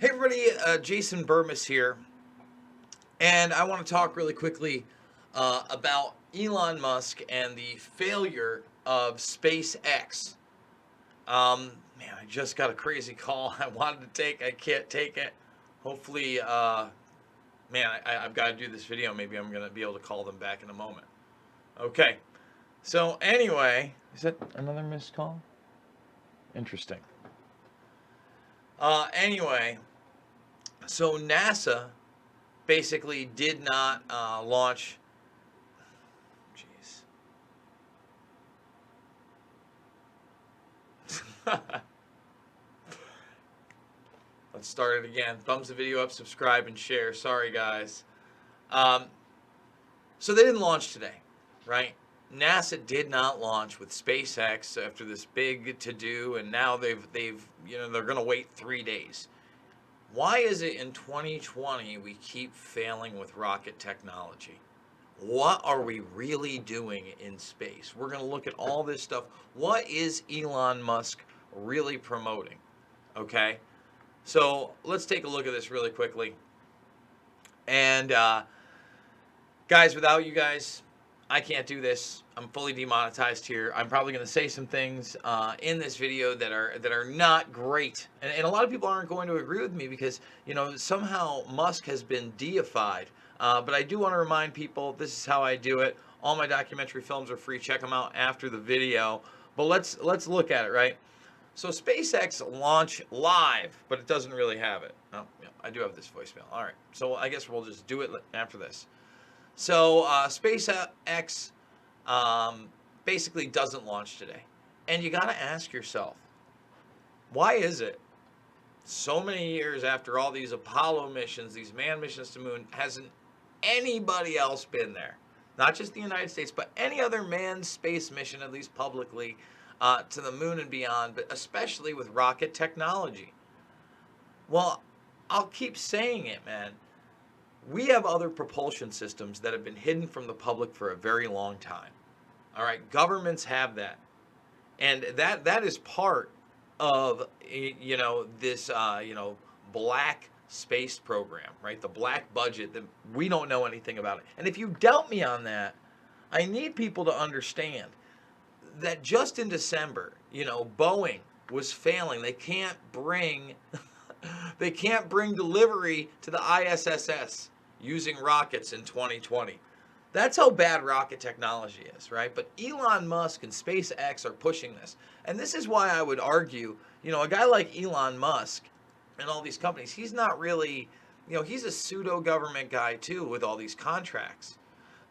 Hey everybody, Jason Burmis here, and I want to talk really quickly about Elon Musk and the failure of SpaceX. Man, I just got a crazy call I wanted to take. I can't take it. Hopefully, man, I've got to do this video. Maybe I'm going to be able to call them back in a moment. Okay, so anyway, is that another missed call? Interesting. Anyway, so NASA basically did not launch. Jeez. Let's start it again. Thumbs the video up, subscribe, and share. Sorry, guys. So they didn't launch today, right? NASA did not launch with SpaceX after this big to-do, and now they're going to wait 3 days. Why is it in 2020 we keep failing with rocket technology? What are we really doing in space? We're going to look at all this stuff. What is Elon Musk really promoting? Okay, so let's take a look at this really quickly. And guys, without you guys, I can't do this. I'm fully demonetized here. I'm probably going to say some things in this video that are not great, and a lot of people aren't going to agree with me because somehow Musk has been deified. But I do want to remind people this is how I do it. All my documentary films are free. Check them out after the video. But let's look at it, right? So SpaceX launch live, but it doesn't really have it. Oh, yeah, I do have this voicemail. All right, so I guess we'll just do it after this. So SpaceX basically doesn't launch today. And you got to ask yourself, why is it so many years after all these Apollo missions, these manned missions to the moon, hasn't anybody else been there? Not just the United States, but any other manned space mission, at least publicly, to the moon and beyond, but especially with rocket technology. Well, I'll keep saying it, man. We have other propulsion systems that have been hidden from the public for a very long time. All right, governments have that, and that is part of this black space program, right? The black budget that we don't know anything about it. And if you doubt me on that, I need people to understand that just in December, Boeing was failing. They can't bring delivery to the ISS using rockets in 2020. That's how bad rocket technology is, right? But Elon Musk and SpaceX are pushing this. And this is why I would argue, a guy like Elon Musk and all these companies, he's not really, he's a pseudo-government guy too with all these contracts.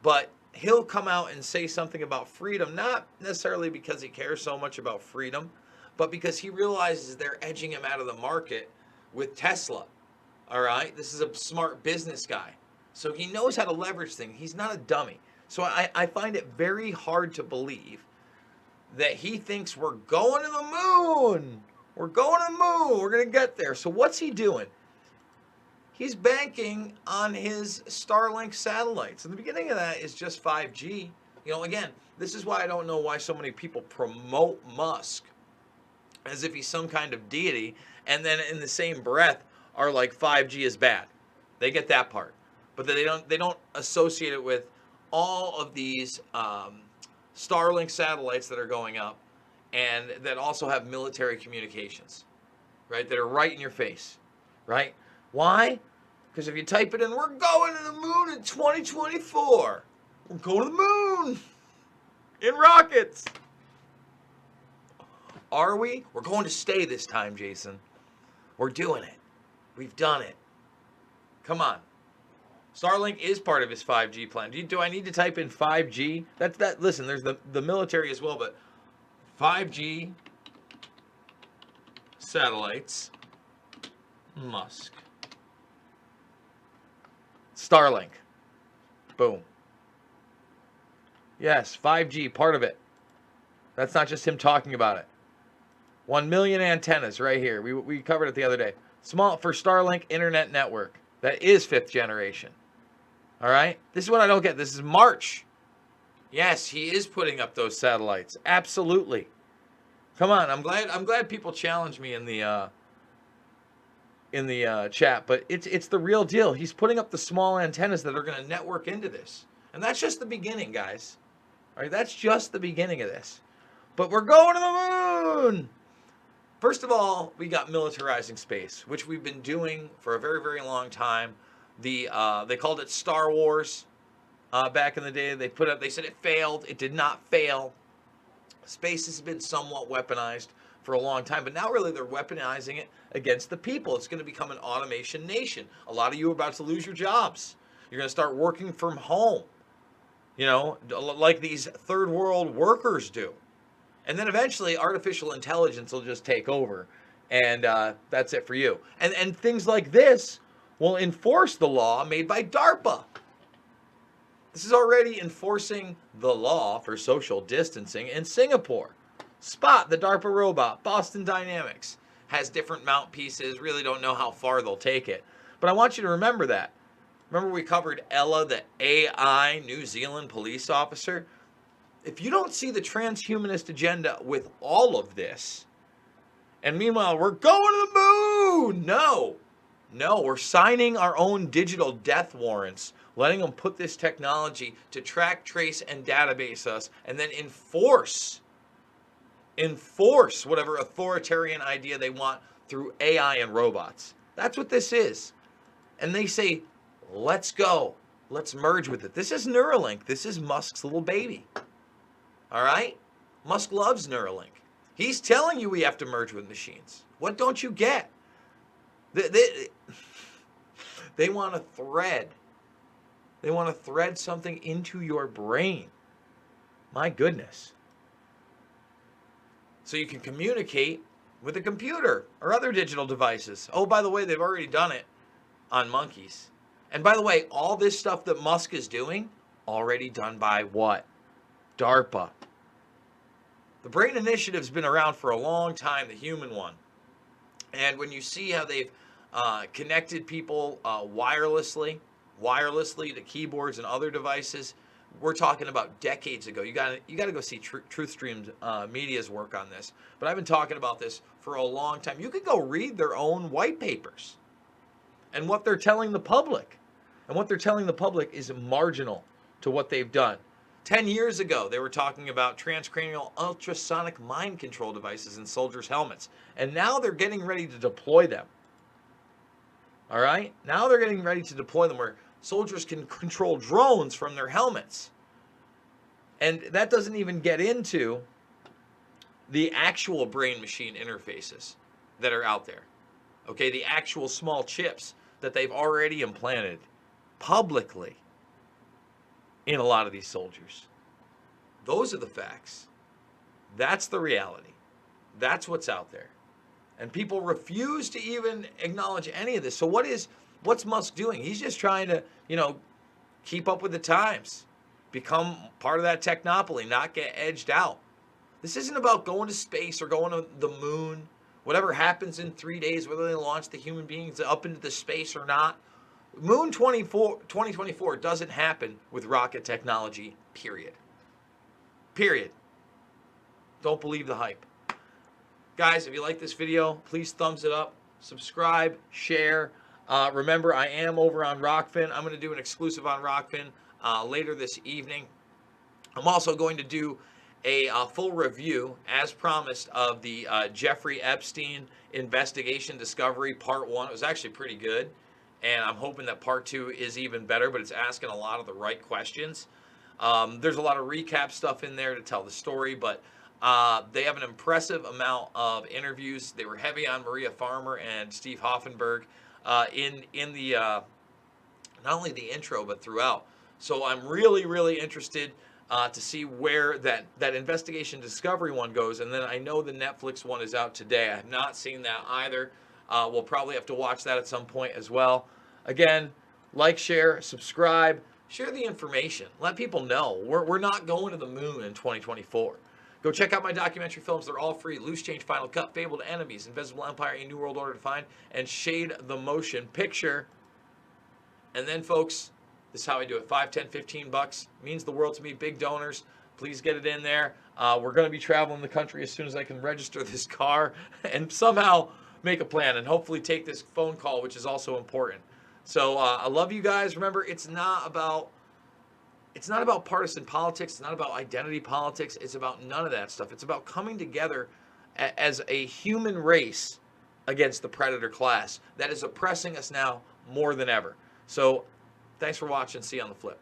But he'll come out and say something about freedom, not necessarily because he cares so much about freedom, but because he realizes they're edging him out of the market with Tesla. All right, this is a smart business guy, so he knows how to leverage things. He's not a dummy. So I find it very hard to believe that he thinks we're going to the moon. We're going to the moon. We're going to get there. So what's he doing? He's banking on his Starlink satellites. And the beginning of that is just 5G. Again, this is why I don't know why so many people promote Musk as if he's some kind of deity, and then in the same breath are like 5G is bad. They get that part, but they don't associate it with all of these Starlink satellites that are going up, and that also have military communications, right? That are right in your face, right? Why? Because if you type it in, we're going to the moon in 2024. We're going to the moon in rockets. Are we? We're going to stay this time, Jason. We're doing it. We've done it. Come on. Starlink is part of his 5G plan. Do I need to type in 5G? Listen, there's the military as well, but 5G satellites, Musk. Starlink. Boom. Yes, 5G, part of it. That's not just him talking about it. 1 million antennas right here. We covered it the other day. Small for Starlink internet network. That is 5th generation. All right? This is what I don't get. This is March. Yes, he is putting up those satellites. Absolutely. Come on, I'm glad people challenge me in the chat, but it's the real deal. He's putting up the small antennas that are going to network into this, and that's just the beginning, guys. All right, that's just the beginning of this. But we're going to the moon. First of all, we got militarizing space, which we've been doing for a very, very long time. They called it Star Wars back in the day. They said it failed. It did not fail. Space has been somewhat weaponized for a long time, but now really they're weaponizing it against the people. It's going to become an automation nation. A lot of you are about to lose your jobs. You're going to start working from home, you know, like these third world workers do. And then eventually artificial intelligence will just take over, and that's it for you. And things like this will enforce the law made by DARPA. This is already enforcing the law for social distancing in Singapore. Spot, the DARPA robot, Boston Dynamics, has different mount pieces. Really don't know how far they'll take it. But I want you to remember that. Remember we covered Ella, the AI New Zealand police officer? If you don't see the transhumanist agenda with all of this, and meanwhile we're going to the moon, no, we're signing our own digital death warrants, letting them put this technology to track, trace, and database us, and then enforce whatever authoritarian idea they want through AI and robots. That's what this is. And they say, let's go. Let's merge with it. This is Neuralink. This is Musk's little baby. All right? Musk loves Neuralink. He's telling you we have to merge with machines. What don't you get? They want to thread. They want to thread something into your brain. My goodness. So you can communicate with a computer or other digital devices. Oh, by the way, they've already done it on monkeys. And by the way, all this stuff that Musk is doing, already done by what? DARPA. The Brain Initiative's been around for a long time, the human one. And when you see how they've connected people wirelessly to keyboards and other devices, we're talking about decades ago. You got to go see TruthStream Media's work on this. But I've been talking about this for a long time. You could go read their own white papers and what they're telling the public. And what they're telling the public is marginal to what they've done. 10 years ago, they were talking about transcranial ultrasonic mind control devices in soldiers' helmets. And now they're getting ready to deploy them. All right? Now they're getting ready to deploy them where soldiers can control drones from their helmets. And that doesn't even get into the actual brain-machine interfaces that are out there. Okay? The actual small chips that they've already implanted publicly in a lot of these soldiers. Those are the facts. That's the reality. That's what's out there. And people refuse to even acknowledge any of this. So what's Musk doing? He's just trying to, keep up with the times, become part of that technopoly, not get edged out. This isn't about going to space or going to the moon. Whatever happens in 3 days, whether they launch the human beings up into the space or not. Moon 2024 doesn't happen with rocket technology, period. Period. Don't believe the hype. Guys, if you like this video, please thumbs it up, subscribe, share. Remember, I am over on Rockfin. I'm going to do an exclusive on Rockfin later this evening. I'm also going to do a full review, as promised, of the Jeffrey Epstein investigation discovery part 1. It was actually pretty good. And I'm hoping that part 2 is even better, but it's asking a lot of the right questions. There's a lot of recap stuff in there to tell the story, but they have an impressive amount of interviews. They were heavy on Maria Farmer and Steve Hoffenberg in the not only the intro, but throughout. So I'm really, really interested to see where that investigation discovery one goes. And then I know the Netflix one is out today. I have not seen that either. We'll probably have to watch that at some point as well. Again, like, share, subscribe, share the information. Let people know. We're not going to the moon in 2024. Go check out my documentary films. They're all free. Loose Change, Final Cut, Fabled Enemies, Invisible Empire, A New World Order Defined, and Shade the Motion Picture. And then, folks, this is how I do it. $5, $10, $15 means the world to me. Big donors. Please get it in there. We're going to be traveling the country as soon as I can register this car and somehow make a plan and hopefully take this phone call, which is also important. So I love you guys. Remember, it's not about partisan politics. It's not about identity politics. It's about none of that stuff. It's about coming together as a human race against the predator class that is oppressing us now more than ever. So thanks for watching. See you on the flip.